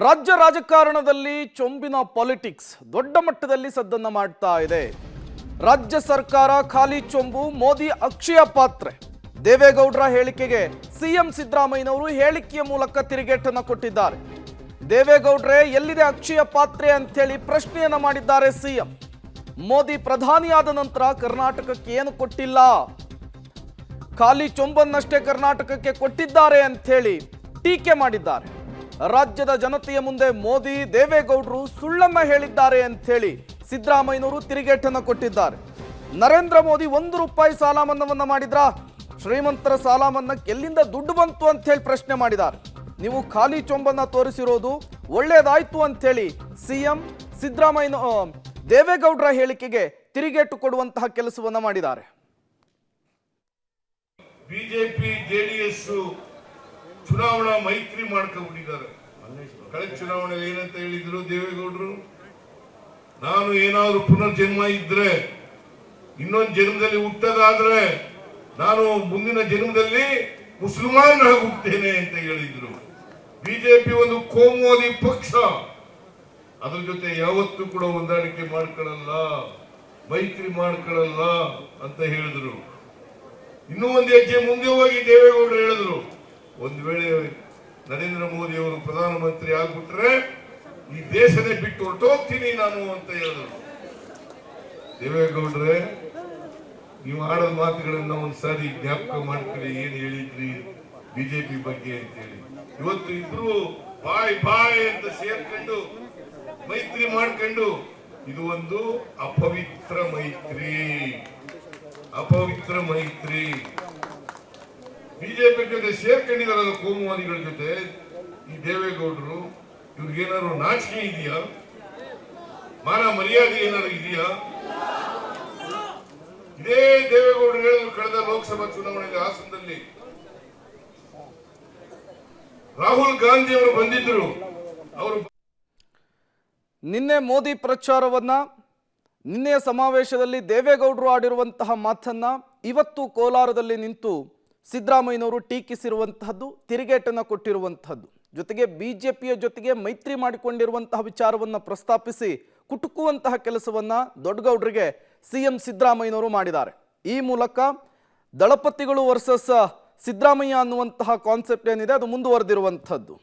ರಾಜ್ಯ ರಾಜಕಾರಣದಲ್ಲಿ ಚೊಂಬಿನ ಪಾಲಿಟಿಕ್ಸ್ ದೊಡ್ಡ ಮಟ್ಟದಲ್ಲಿ ಸದ್ದನ್ನ ಮಾಡ್ತಾ ಇದೆ. ರಾಜ್ಯ ಸರ್ಕಾರ ಖಾಲಿ ಚೊಂಬು, ಮೋದಿ ಅಕ್ಷಯ ಪಾತ್ರೆ. ದೇವೇಗೌಡರ ಹೇಳಿಕೆಗೆ ಸಿಎಂ ಸಿದ್ದರಾಮಯ್ಯನವರು ಹೇಳಿಕೆಯ ಮೂಲಕ ತಿರುಗೇಟನ್ನು ಕೊಟ್ಟಿದ್ದಾರೆ. ದೇವೇಗೌಡರೇ ಎಲ್ಲಿದೆ ಅಕ್ಷಯ ಪಾತ್ರೆ ಅಂತೇಳಿ ಪ್ರಶ್ನೆಯನ್ನ ಮಾಡಿದ್ದಾರೆ ಸಿಎಂ. ಮೋದಿ ಪ್ರಧಾನಿಯಾದ ನಂತರ ಕರ್ನಾಟಕಕ್ಕೆ ಏನು ಕೊಟ್ಟಿಲ್ಲ, ಖಾಲಿ ಚೊಂಬನ್ನಷ್ಟೇ ಕರ್ನಾಟಕಕ್ಕೆ ಕೊಟ್ಟಿದ್ದಾರೆ ಅಂಥೇಳಿ ಟೀಕೆ ಮಾಡಿದ್ದಾರೆ. ರಾಜ್ಯದ ಜನತೆಯ ಮುಂದೆ ಮೋದಿ ದೇವೇಗೌಡರು ಸುಳ್ಳನ್ನ ಹೇಳಿದ್ದಾರೆ ಅಂಥೇಳಿ ಸಿದ್ದರಾಮಯ್ಯನವರು ತಿರುಗೇಟನ್ನು ಕೊಟ್ಟಿದ್ದಾರೆ. ನರೇಂದ್ರ ಮೋದಿ ₹1 ಸಾಲ ಮನ್ನಾವನ್ನ ಮಾಡಿದ್ರ, ಶ್ರೀಮಂತರ ಸಾಲ ಮನ್ನಾಕ್ಕೆ ಎಲ್ಲಿಂದ ದುಡ್ಡು ಬಂತು ಅಂತ ಹೇಳಿ ಪ್ರಶ್ನೆ ಮಾಡಿದ್ದಾರೆ. ನೀವು ಖಾಲಿ ಚೊಂಬನ್ನ ತೋರಿಸಿರೋದು ಒಳ್ಳೇದಾಯ್ತು ಅಂಥೇಳಿ ಸಿಎಂ ಸಿದ್ದರಾಮಯ್ಯ ದೇವೇಗೌಡರ ಹೇಳಿಕೆಗೆ ತಿರುಗೇಟು ಕೊಡುವಂತಹ ಕೆಲಸವನ್ನ ಮಾಡಿದ್ದಾರೆ. ಬಿಜೆಪಿ ಜೆಡಿಎಸ್ ಚುನಾವಣಾ ಮೈತ್ರಿ ಮಾಡ್ಕೊಂಡ್ಬಿಟ್ಟಿದ್ದಾರೆ. ಕಳೆದ ಚುನಾವಣೆಯಲ್ಲಿ ಏನಂತ ಹೇಳಿದ್ರು ದೇವೇಗೌಡರು, ನಾನು ಏನಾದ್ರು ಪುನರ್ಜನ್ಮ ಇದ್ರೆ, ಇನ್ನೊಂದು ಜನ್ಮದಲ್ಲಿ ಹುಟ್ಟದಾದ್ರೆ ನಾನು ಮುಂದಿನ ಜನ್ಮದಲ್ಲಿ ಮುಸಲ್ಮಾನ್ ಹುಟ್ಟುತ್ತೇನೆ ಅಂತ ಹೇಳಿದ್ರು. ಬಿಜೆಪಿ ಒಂದು ಕೋಮುವಾದಿ ಪಕ್ಷ, ಅದ್ರ ಜೊತೆ ಯಾವತ್ತೂ ಕೂಡ ಹೊಂದಾಣಿಕೆ ಮಾಡ್ಕೊಳ್ಳಲ್ಲ, ಮೈತ್ರಿ ಮಾಡ್ಕೊಳ್ಳಲ್ಲ ಅಂತ ಹೇಳಿದ್ರು. ಇನ್ನೂ ಒಂದು ಹೆಜ್ಜೆ ಮುಂದೆ ಹೋಗಿ ದೇವೇಗೌಡರು ಹೇಳಿದ್ರು, ಒಂದು ವೇಳೆ ನರೇಂದ್ರ ಮೋದಿ ಅವರು ಪ್ರಧಾನಮಂತ್ರಿ ಆಗ್ಬಿಟ್ರೆ ಈ ದೇಶನೇ ಬಿಟ್ಟು ಹೊರಟೋಗ್ತೀನಿ ನಾನು ಅಂತ ಹೇಳಿದ್ರು. ದೇವೇಗೌಡ್ರೆ, ನೀವು ಆಡೋ ಮಾತುಗಳನ್ನ ಒಂದ್ಸಾರಿ ಜ್ಞಾಪಕ ಮಾಡ್ಕೊಳ್ಳಿ, ಏನ್ ಹೇಳಿದ್ರಿ ಬಿಜೆಪಿ ಬಗ್ಗೆ ಅಂತೇಳಿ. ಇವತ್ತು ಇಬ್ರು ಬಾಯ್ ಅಂತ ಸೇರ್ಕೊಂಡು ಮೈತ್ರಿ ಮಾಡ್ಕೊಂಡು ಇದು ಒಂದು ಅಪವಿತ್ರ ಮೈತ್ರಿ. ಬಿಜೆಪಿ ಜೊತೆ ಸೇರ್ಕೊಂಡಿದಾರಲ್ಲ ಕೋಮುವಾದಿಗಳ ಜೊತೆ ಈ ದೇವೇಗೌಡರು, ಇವ್ರಿಗೇನಾದ್ರು ನಾಚಿಕೆ ಇದೆಯಾ? ಮಾನ ಮರ್ಯಾದೆ ಏನಾದ್ರು ಇದೆಯಾ? ಇದೇ ದೇವೇಗೌಡರು ಹೇಳಿದ್ರು ಕಳೆದ ಲೋಕಸಭಾ ಚುನಾವಣೆಯಲ್ಲಿ ಹಾಸನದಲ್ಲಿ ರಾಹುಲ್ ಗಾಂಧಿ ಅವರು ಬಂದಿದ್ರು. ಅವರು ನಿನ್ನೆ ಮೋದಿ ಪ್ರಚಾರವನ್ನ, ನಿನ್ನೆಯ ಸಮಾವೇಶದಲ್ಲಿ ದೇವೇಗೌಡರು ಆಡಿರುವಂತಹ ಮಾತನ್ನ ಇವತ್ತು ಕೋಲಾರದಲ್ಲಿ ನಿಂತು ಸಿದ್ದರಾಮಯ್ಯನವರು ಟೀಕಿಸಿರುವಂತಹದ್ದು, ತಿರುಗೇಟನ್ನು ಕೊಟ್ಟಿರುವಂತಹದ್ದು, ಜೊತೆಗೆ ಬಿಜೆಪಿಯ ಜೊತೆಗೆ ಮೈತ್ರಿ ಮಾಡಿಕೊಂಡಿರುವಂತಹ ವಿಚಾರವನ್ನು ಪ್ರಸ್ತಾಪಿಸಿ ಕುಟುಕುವಂತಹ ಕೆಲಸವನ್ನ ದೊಡ್ಡಗೌಡರಿಗೆ ಸಿಎಂ ಸಿದ್ದರಾಮಯ್ಯನವರು ಮಾಡಿದ್ದಾರೆ. ಈ ಮೂಲಕ ದಳಪತಿಗಳು ವರ್ಸಸ್ ಸಿದ್ದರಾಮಯ್ಯ ಅನ್ನುವಂತಹ ಕಾನ್ಸೆಪ್ಟ್ ಏನಿದೆ ಅದು ಮುಂದುವರೆದಿರುವಂಥದ್ದು.